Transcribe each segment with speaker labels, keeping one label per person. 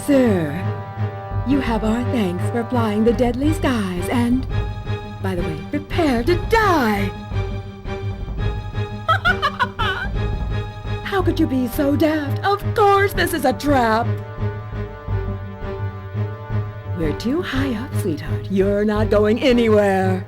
Speaker 1: sir. You have our thanks for flying the deadly skies and, by the way, prepare to die! How could you be so daft? Of course this is a trap! We're too high up, sweetheart. You're not going anywhere.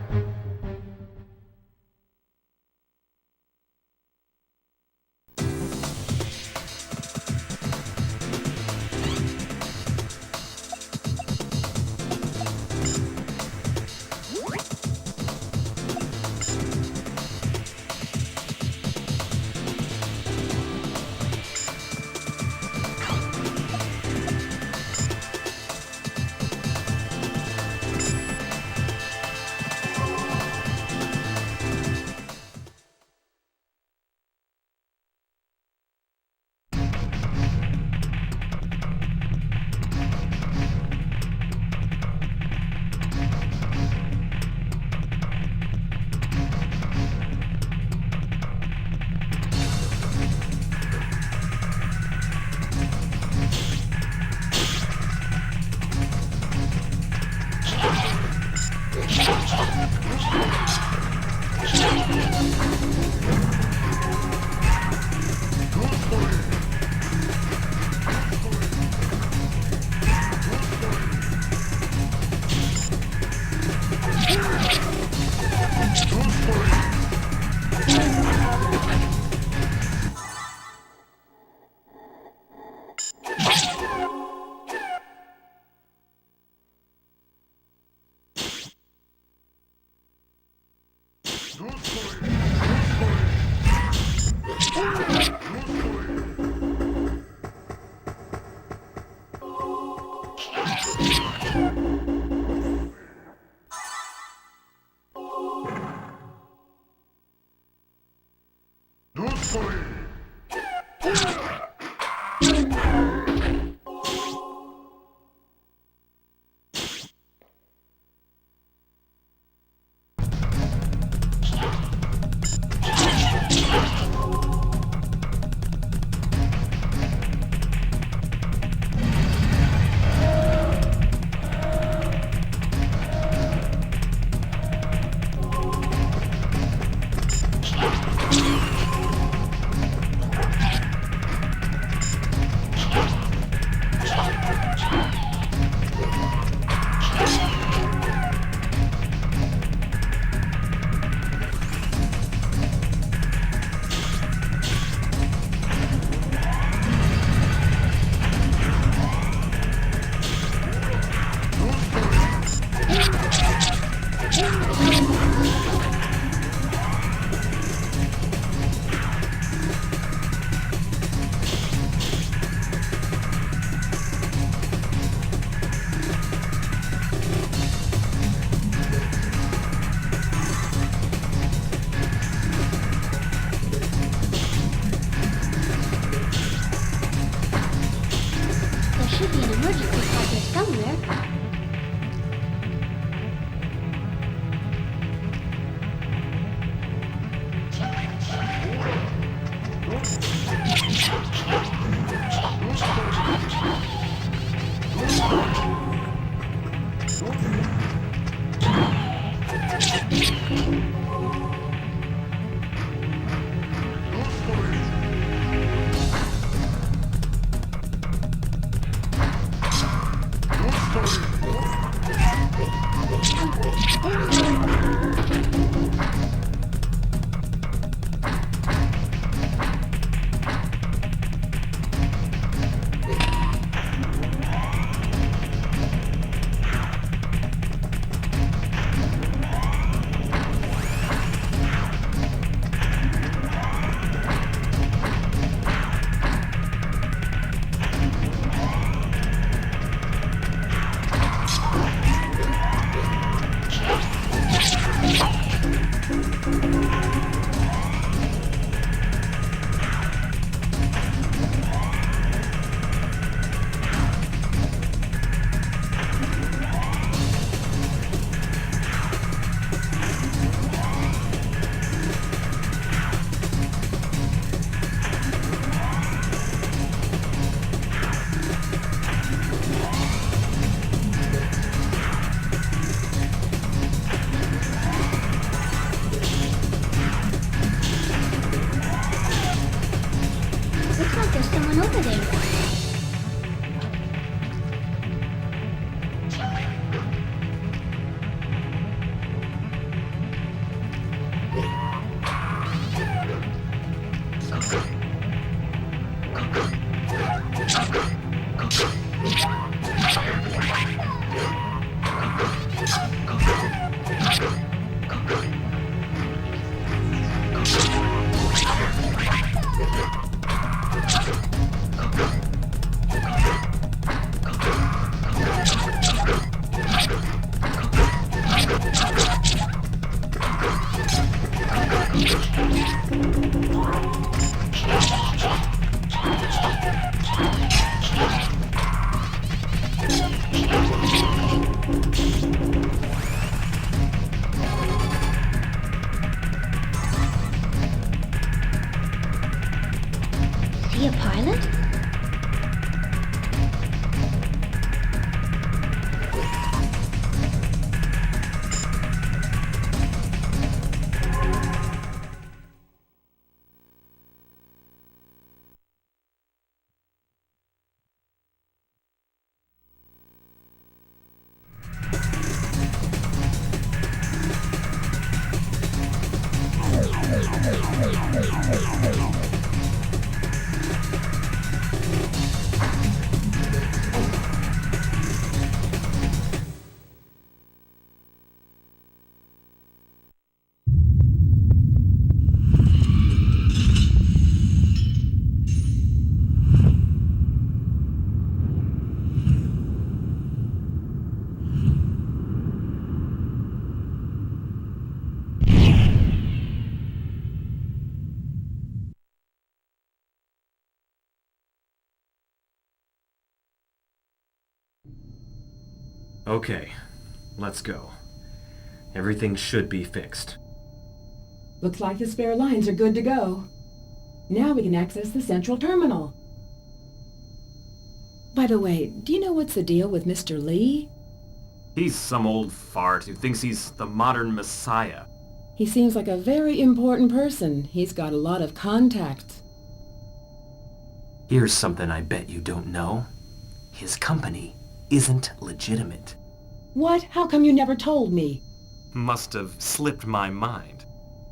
Speaker 2: Story. Okay, let's go. Everything should be fixed.
Speaker 1: Looks like the spare lines are good to go. Now we can access the central terminal. By the way, do you know what's the deal with Mr. Lee?
Speaker 2: He's some old fart who thinks he's the modern messiah.
Speaker 1: He seems like a very important person. He's got a lot of contacts.
Speaker 2: Here's something I bet you don't know. His company isn't legitimate.
Speaker 1: What? How come you never told me?
Speaker 2: Must have slipped my mind.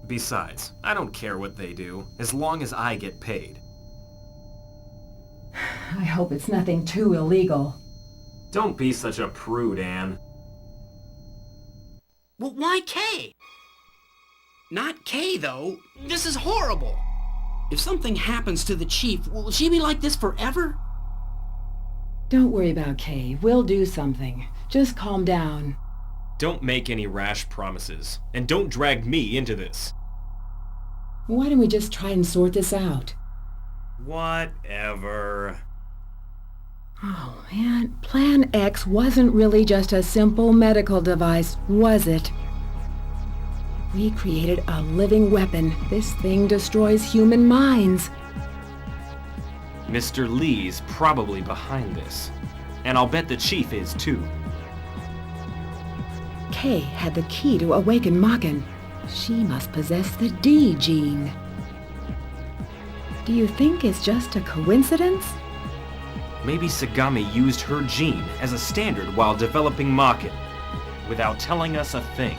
Speaker 2: Besides, I don't care what they do, as long as I get paid.
Speaker 1: I hope it's nothing too illegal.
Speaker 2: Don't be such a prude, Anne.
Speaker 3: Well, why Kay? Not Kay, though. This is horrible. If something happens to the chief, will she be like this forever?
Speaker 1: Don't worry about Kay. We'll do something. Just calm down.
Speaker 2: Don't make any rash promises, and don't drag me into this.
Speaker 1: Why don't we just try and sort this out?
Speaker 2: Whatever.
Speaker 1: Oh, man. Plan X wasn't really just a simple medical device, was it? We created a living weapon. This thing destroys human minds.
Speaker 2: Mr. Lee's probably behind this. And I'll bet the chief is too.
Speaker 1: Kay had the key to awaken Maken. She must possess the D gene. Do you think it's just a coincidence?
Speaker 2: Maybe Sagami used her gene as a standard while developing Maken, without telling us a thing.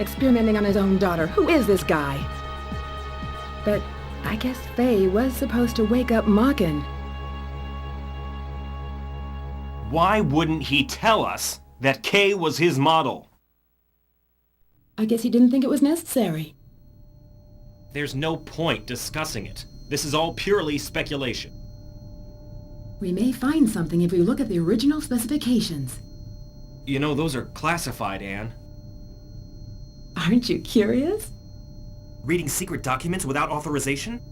Speaker 1: Experimenting on his own daughter. Who is this guy? But I guess Faye was supposed to wake up Maken.
Speaker 2: Why wouldn't he tell us that Kay was his model?
Speaker 1: I guess he didn't think it was necessary.
Speaker 2: There's no point discussing it. This is all purely speculation.
Speaker 1: We may find something if we look at the original specifications.
Speaker 2: You know, those are classified, Anne.
Speaker 1: Aren't you curious?
Speaker 2: Reading secret documents without authorization?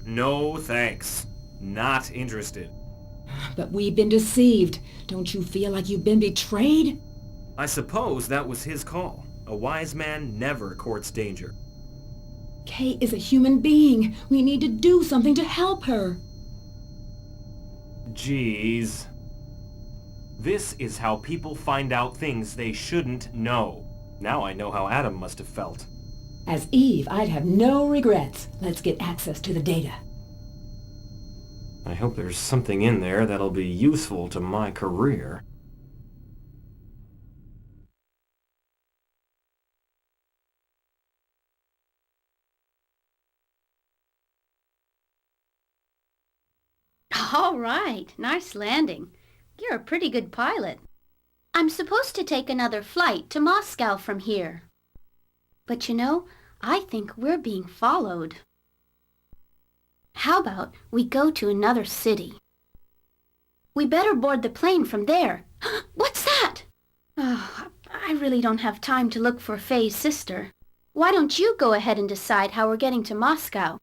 Speaker 2: No thanks. Not interested.
Speaker 1: But we've been deceived. Don't you feel like you've been betrayed?
Speaker 2: I suppose that was his call. A wise man never courts danger.
Speaker 1: Kay is a human being. We need to do something to help her.
Speaker 2: Jeez. This is how people find out things they shouldn't know. Now I know how Adam must have felt.
Speaker 1: As Eve, I'd have no regrets. Let's get access to the data.
Speaker 2: I hope there's something in there that'll be useful to my career.
Speaker 4: All right, nice landing. You're a pretty good pilot. I'm supposed to take another flight to Moscow from here. But you know, I think we're being followed. How about we go to another city? We better board the plane from there. What's that? Oh, I really don't have time to look for Faye's sister. Why don't you go ahead and decide how we're getting to Moscow?